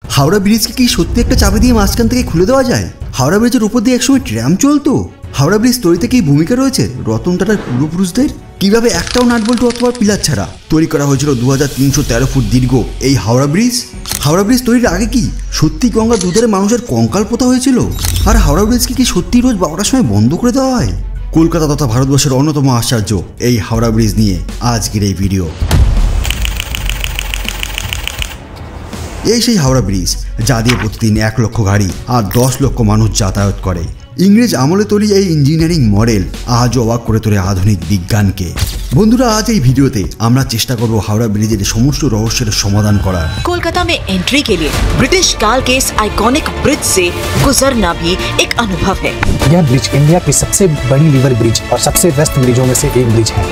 হাওড়া ব্রিজকে কি সত্যি একটা চাবি দিয়ে মাঝখান থেকে খুলে দেওয়া যায়? হাওড়া ব্রিজের উপর দিয়ে একসময় ট্রাম চলতো। হাওড়া ব্রিজ তৈরিতে কি ভূমিকা রয়েছে রতন টাটার পূর্বপুরুষদের? কিভাবে একটাও নাটবল্টু অথবা পিলার ছাড়া তৈরি করা হয়েছিল 2313 ফুট দীর্ঘ এই হাওড়া ব্রিজ? হাওড়া ব্রিজ তৈরির আগে কি সত্যি গঙ্গা দুধারে মানুষের কঙ্কাল পোতা হয়েছিল? আর হাওড়া ব্রিজকে কি সত্যি রোজ 12টার সময় বন্ধ করে দেওয়া হয়? কলকাতা তথা ভারতবর্ষের অন্যতম আশ্চর্য এই হাওড়া ব্রিজ নিয়ে আজকের এই ভিডিও। এই সেই হাওড়া ব্রিজ যা দিয়ে প্রতিদিন 1 লক্ষ গাড়ি আর 10 লক্ষ মানুষ যাতায়াত করে। ইংরেজ আমলে তৈরি এই ইঞ্জিনিয়ারিং মডেল আজও অবাক করে তোলে আধুনিক বিজ্ঞানকে। বন্ধুরা, আজ এই ভিডিওতে আমরা চেষ্টা করব হাওড়া ব্রিজের সমস্ত রহস্যের সমাধান করার। कोलकाता में एंट्री के लिए ब्रिटिश काल के इस आइकॉनिक ब्रिज से गुजरना भी एक अनुभव है। यह ब्रिज इंडिया की सबसे बड़ी लीवर ब्रिज और सबसे व्यस्त ब्रिजों में से एक ब्रिज है।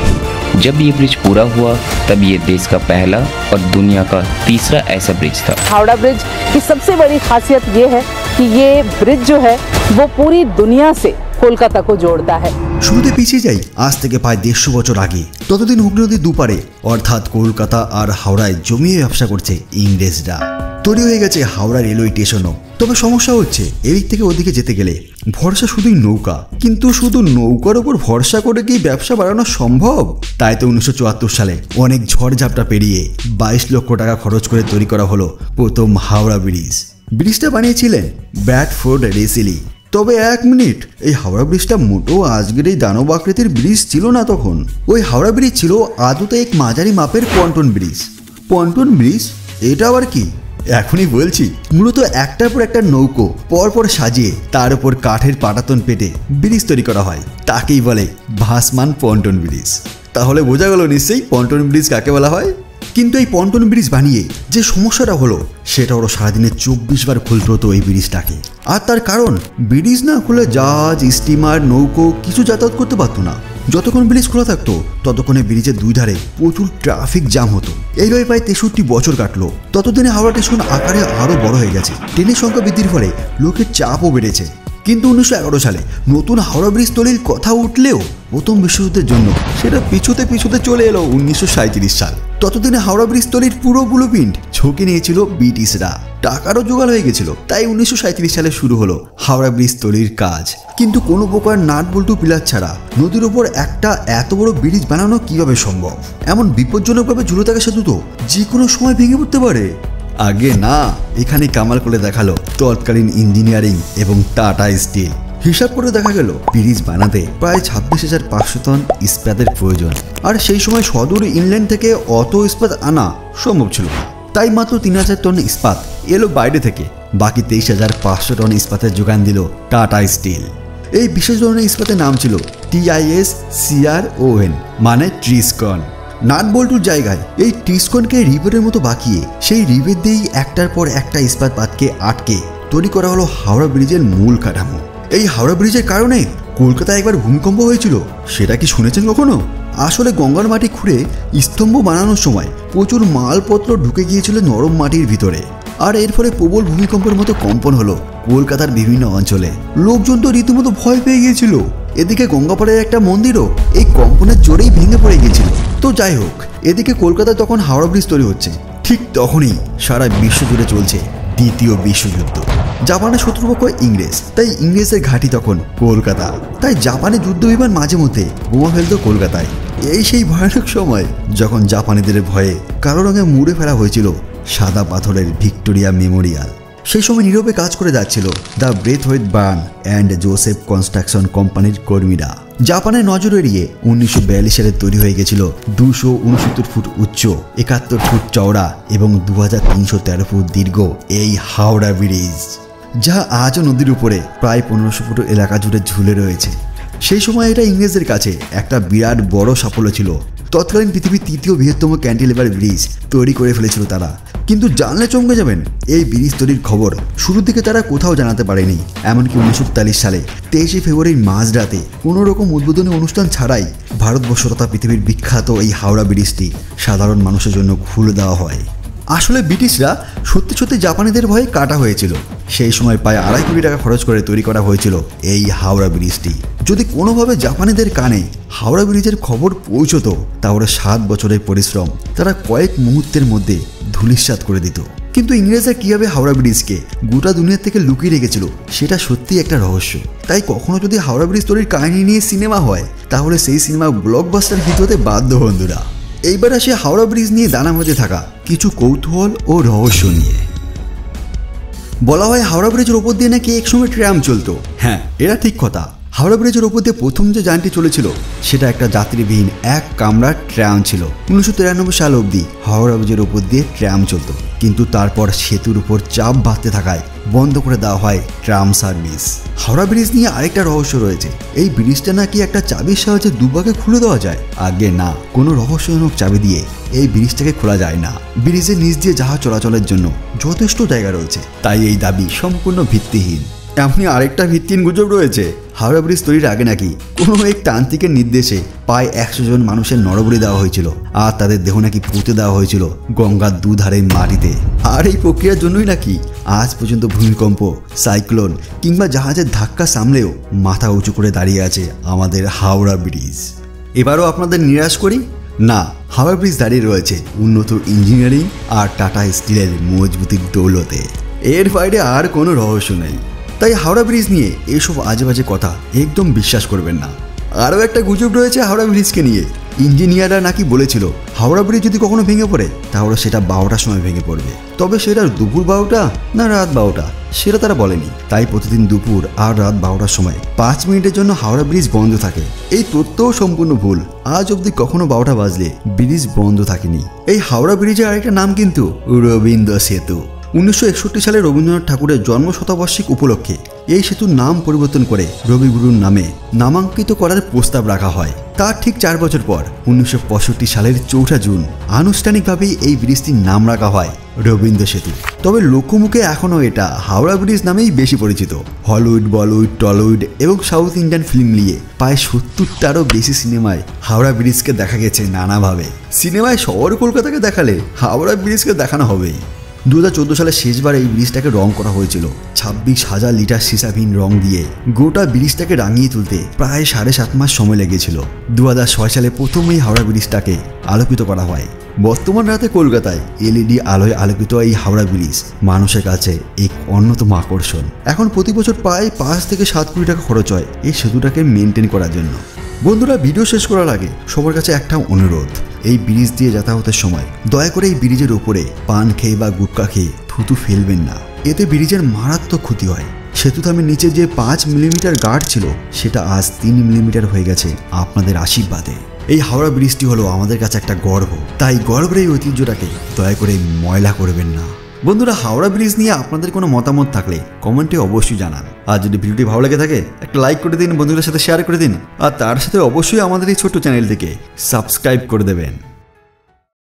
जब ये ब्रिज पूरा हुआ तब ये देश का पहला और दुनिया का तीसरा ऐसा ब्रिज था। हावड़ा ब्रिज की सबसे बड़ी खासियत ये है कि ये ब्रिज जो है वो पूरी दुनिया से कोलकाता को जोड़ता है। শুরুতে পিছিয়ে যাই আজ থেকে প্রায় 150 বছর আগে। ততদিন হুগলি নদীর দুপারে অর্থাৎ কলকাতা আর হাওড়ায় জমিয়ে ব্যবসা করছে ইংরেজরা। তৈরি হয়ে গেছে হাওড়া রেলওয়ে স্টেশনও। তবে সমস্যা হচ্ছে এদিক থেকে ওদিকে যেতে গেলে ভরসা শুধুই নৌকা। কিন্তু শুধু নৌকার উপর ভরসা করে কি ব্যবসা বাড়ানো সম্ভব? তাই তো 1974 সালে অনেক ঝড়ঝাপটা পেরিয়ে 22 লক্ষ টাকা খরচ করে তৈরি করা হলো প্রথম হাওড়া ব্রিজ। ব্রিজটা বানিয়েছিলেন ব্র্যাডফোর্ড রেসিলি। তবে 1 মিনিট, এই হাওড়া ব্রিজটা মোটো আজকের এই দানব আকৃতির ব্রিজ ছিল না তখন। ওই হাওড়া ব্রিজ ছিল আদতে এক মাঝারি মাপের পন্টন ব্রিজ। পন্টন ব্রিজ এটা আবার কি? এখনই বলছি। মূলত একটার পর একটা নৌকো পরপর সাজিয়ে তার উপর কাঠের পাটাতন পেটে ব্রিজ তৈরি করা হয়। তাকেই বলে ভাসমান পন্টন ব্রিজ। তাহলে বোঝা গেল নিশ্চয়ই পন্টন ব্রিজ কাকে বলা হয়। কিন্তু এই পন্টন ব্রিজ বানিয়ে যে সমস্যাটা হলো সেটা হলো সারাদিনে 24 বার খুলতে হতো এই ব্রিজটাকে। আর তার কারণ ব্রিজ না খুলে জাহাজ, স্টিমার, নৌকো কিছু যাতায়াত করতে পারতো না। যতক্ষণ ব্রিজ খোলা থাকতো ততক্ষণে ব্রিজের দুই ধারে প্রচুর ট্রাফিক জ্যাম হতো। এইভাবে প্রায় 63 বছর কাটলো। ততদিনে হাওড়া স্টেশন আকারে আরও বড় হয়ে গেছে। ট্রেনের সংখ্যা বৃদ্ধির ফলে লোকের চাপও বেড়েছে। কিন্তু 1911 সালে নতুন হাওড়া ব্রিজ তৈরির কথা উঠলেও প্রথম বিশ্বযুদ্ধের জন্য সেটা পিছুতে চলে এলো 1937 সাল। ততদিনে হাওড়া ব্রিজ তৈরির পুরো ব্লুপ্রিন্ট ঝুঁকে নিয়েছিল ব্রিটিশরা। টাকারও জোগাড় হয়ে গেছিল। তাই 1937 সালে শুরু হলো হাওড়া ব্রিজ তৈরির কাজ। কিন্তু কোনো প্রকার নাট বল্টু পিলার ছাড়া নদীর ওপর একটা এত বড় ব্রিজ বানানো কিভাবে সম্ভব? এমন বিপজ্জনকভাবে ঝুলে থাকা সেতু তো যে কোনো সময় ভেঙে পড়তে পারে। আগে না, এখানে কামাল করে দেখালো তৎকালীন ইঞ্জিনিয়ারিং এবং টাটা স্টিল। হিসাব করে দেখা গেল ব্রিজ বানাতে প্রায় 26,500 টন ইস্পাতের প্রয়োজন। আর সেই সময় সদর ইংল্যান্ড থেকে অত ইস্পাত আনা সম্ভব ছিল না। তাই মাত্র 3000 টন ইস্পাত এলো বাইরে থেকে। বাকি 23,500 টন ইস্পাতের যোগান দিল টাটা স্টিল। এই বিশেষ ধরনের ইস্পাতের নাম ছিল TISCRON, মানে ট্রিসকন। নাট বল্টুর জায়গায় এই ট্রিসকনকে রিভেটের মতো বাঁকিয়ে সেই রিভেট দিয়েই একটার পর একটা ইস্পাত পাতকে আটকে তৈরি করা হলো হাওড়া ব্রিজের মূল কাঠামো। এই হাওড়া ব্রিজের কারণে কলকাতায় একবার ভূমিকম্প হয়েছিল, সেটা কি শুনেছেন কখনো? আসলে গঙ্গার মাটি খুঁড়ে স্তম্ভ বানানোর সময় প্রচুর মালপত্র ঢুকে গিয়েছিল নরম মাটির ভিতরে। আর এর ফলে প্রবল ভূমিকম্পের মতো কম্পন হলো কলকাতার বিভিন্ন অঞ্চলে। লোকজন তো রীতিমতো ভয় পেয়ে গিয়েছিল। এদিকে গঙ্গাপাড়ের একটা মন্দিরও এই কম্পনের জোরেই ভেঙে পড়ে গিয়েছিল। তো যাই হোক, এদিকে কলকাতায় তখন হাওড়া ব্রিজ তৈরি হচ্ছে। ঠিক তখনই সারা বিশ্ব জুড়ে চলছে দ্বিতীয় বিশ্বযুদ্ধ। জাপানের শত্রুপক্ষ ইংরেজ, তাই ইংরেজের ঘাঁটি তখন কলকাতা। তাই জাপানের যুদ্ধ বিমান মাঝে মধ্যে বোমা ফেলত কলকাতায়। এই সেই ভয়ানক সময় যখন জাপানিদের ভয়ে কালো রঙে মুড়ে ফেলা হয়েছিল সাদা পাথরের ভিক্টোরিয়া মেমোরিয়াল। সেই সময় নীরবে কাজ করে যাচ্ছিল the Brathwaite burn and Joseph construction কোম্পানির কর্মীরা। জাপানের নজর এড়িয়ে 1942 সালে তৈরি হয়ে গেছিল 269 ফুট উচ্চ, 71 ফুট চওড়া এবং 2313 ফুট দীর্ঘ এই হাওড়া ব্রিজ, যা আজও নদীর উপরে প্রায় 1500 ফুট এলাকা জুড়ে ঝুলে রয়েছে। সেই সময় এটা ইংরেজদের কাছে একটা বিরাট বড় সাফল্য ছিল। তৎকালীন পৃথিবীর 3য় বৃহত্তম ক্যান্টিলিভার ব্রিজ তৈরি করে ফেলেছিল তারা। কিন্তু জানলে চমকে যাবেন, এই ব্রিজ তৈরির খবর শুরুর দিকে তারা কোথাও জানাতে পারেনি। এমনকি 1943 সালে 23 ফেব্রুয়ারির মাঝরাতে কোনো রকম উদ্বোধনী অনুষ্ঠান ছাড়াই ভারতবর্ষ তথা পৃথিবীর বিখ্যাত এই হাওড়া ব্রিজটি সাধারণ মানুষের জন্য খুলে দেওয়া হয়। আসলে ব্রিটিশরা সত্যি জাপানিদের ভয়ে কাটা হয়েছিল। সেই সময় প্রায় 2.5 কোটি টাকা খরচ করে তৈরি করা হয়েছিল এই হাওড়া ব্রিজটি। যদি কোনোভাবে জাপানিদের কানে হাওড়া ব্রিজের খবর পৌঁছতো তাহলে 7 বছরের পরিশ্রম তারা কয়েক মুহূর্তের মধ্যে ধূলিসাৎ করে দিত। কিন্তু ইংরেজরা কিভাবে হাওড়া ব্রিজকে গোটা দুনিয়া থেকে লুকিয়ে রেখেছিল সেটা সত্যি একটা রহস্য। তাই কখনো যদি হাওড়া ব্রিজ তৈরির কাহিনী নিয়ে সিনেমা হয় তাহলে সেই সিনেমা ব্লকবাস্টার হিট হতে বাধ্য বন্ধুরা। এইবার আসে হাওড়া ব্রিজ নিয়ে দানা মধ্যে থাকা কিছু কৌতূহল ও রহস্য নিয়ে। বলা হয় হাওড়া ব্রিজের ওপর দিয়ে নাকি একসময় ট্রাম চলতো। হ্যাঁ, এটা ঠিক কথা। হাওড়া ব্রিজের ওপর দিয়ে প্রথম যে যানটি চলেছিল সেটা একটা যাত্রীবিহীন এক কামরার ট্রাম ছিল। 1993 সাল অবধি হাওড়া ব্রিজের ওপর দিয়ে ট্রাম চলত, কিন্তু তারপর সেতুর উপর চাপ বাড়তে থাকায় বন্ধ করে দেওয়া হয় ট্রাম সার্ভিস। হাওড়া ব্রিজ নিয়ে আরেকটা রহস্য রয়েছে, এই ব্রিজটা নাকি একটা চাবির সাহায্যে দুভাগে খুলে দেওয়া যায়। আগে না, কোনো রহস্যজনক চাবি দিয়ে এই ব্রিজটাকে খোলা যায় না। ব্রিজের নিচ দিয়ে জাহাজ চলাচলের জন্য যথেষ্ট জায়গা রয়েছে, তাই এই দাবি সম্পূর্ণ ভিত্তিহীন। এমনি আরেকটা ভিত্তিহীন গুজব রয়েছে, হাওড়া ব্রিজ তৈরির আগে নাকি কোনো এক তান্ত্রিকের নির্দেশে প্রায় 100 জন মানুষের নরবলি দেওয়া হয়েছিল, আর তাদের দেহ নাকি পুঁতে দেওয়া হয়েছিল গঙ্গার দুধারে মাটিতে। আর এই প্রক্রিয়ার জন্যই নাকি আজ পর্যন্ত ভূমিকম্প, সাইক্লোন কিংবা জাহাজের ধাক্কা সামলেও মাথা উঁচু করে দাঁড়িয়ে আছে আমাদের হাওড়া ব্রিজ। এবারও আপনাদের নিরাশ করি না, হাওড়া ব্রিজ দাঁড়িয়ে রয়েছে উন্নত ইঞ্জিনিয়ারিং আর টাটা স্টিলের মজবুতির দৌলতে। এর বাইরে আর কোনো রহস্য নেই। তাই হাওড়া ব্রিজ নিয়ে এইসব আজে বাজে কথা একদম বিশ্বাস করবেন না। আরও একটা গুজব রয়েছে হাওড়া ব্রিজকে নিয়ে। ইঞ্জিনিয়াররা নাকি বলেছিল হাওড়া ব্রিজ যদি কখনো ভেঙে পড়ে তাহলে সেটা 12টার সময় ভেঙে পড়বে, তবে সেটা দুপুর 12টা না রাত 12টা সেটা তারা বলেনি। তাই প্রতিদিন দুপুর আর রাত 12টার সময় 5 মিনিটের জন্য হাওড়া ব্রিজ বন্ধ থাকে। এই তথ্যও সম্পূর্ণ ভুল। আজ অবধি কখনো 12টা বাজলে ব্রিজ বন্ধ থাকেনি। এই হাওড়া ব্রিজের আরেকটা নাম কিন্তু রবীন্দ্র সেতু। 1961 সালে রবীন্দ্রনাথ ঠাকুরের জন্মশতবার্ষিকী উপলক্ষে এই সেতুর নাম পরিবর্তন করে রবিগুরুর নামে নামাঙ্কিত করার প্রস্তাব রাখা হয়। তার ঠিক 4 বছর পর 1965 সালের 4 জুন আনুষ্ঠানিকভাবেই এই ব্রিজটির নাম রাখা হয় রবীন্দ্র সেতু। তবে লোকমুখে এখনও এটা হাওড়া ব্রিজ নামেই বেশি পরিচিত। হলিউড, বলিউড, টলিউড এবং সাউথ ইন্ডিয়ান ফিল্ম নিয়ে প্রায় 70টারও বেশি সিনেমায় হাওড়া ব্রিজকে দেখা গেছে নানাভাবে। সিনেমায় শহর কলকাতাকে দেখালে হাওড়া ব্রিজকে দেখানো হবেই। 2014 সালে শেষবার এই ব্রিজটাকে রং করা হয়েছিল 26,000 লিটার সীসাবিহীন রং দিয়ে। গোটা ব্রিজটাকে রাঙিয়ে তুলতে প্রায় 7.5 মাস সময় লেগেছিল। 2006 সালে প্রথম এই হাওড়া ব্রিজটাকে আলোকিত করা হয়। বর্তমান রাতে কলকাতায় LED আলোয় আলোকিত এই হাওড়া ব্রিজ মানুষের কাছে এক অন্যতম আকর্ষণ। এখন প্রতি বছর প্রায় 5 থেকে 7 কোটি টাকা খরচ হয় এই সেতুটাকে মেনটেন করার জন্য। বন্ধুরা, ভিডিও শেষ করার আগে সবার কাছে একটা অনুরোধ, এই ব্রিজ দিয়ে যাতায়াতের সময় দয়া করে এই ব্রিজের উপরে পান খেয়ে বা গুটকা খেয়ে থুতু ফেলবেন না, এতে ব্রিজের মারাত্মক ক্ষতি হয়। সেতু থামের নিচে যে 5 মিলিমিটার গার্ড ছিল সেটা আজ 3 মিলিমিটার হয়ে গেছে আপনাদের আশীর্বাদে। এই হাওড়া ব্রিজটি হলো আমাদের কাছে একটা গর্ব, তাই গর্বের এই ঐতিহ্যটাকে দয়া করে ময়লা করবেন না। বন্ধুরা, হাওড়া ব্রিজ নিয়ে আপনাদের কোনো মতামত থাকলে কমেন্টে অবশ্যই জানান। আর যদি ভিডিওটি ভালো লেগে থাকে একটা লাইক করে দিন, বন্ধুদের সাথে শেয়ার করে দিন, আর তার সাথে অবশ্যই আমাদের এই ছোট্ট চ্যানেলটিকে সাবস্ক্রাইব করে দেবেন।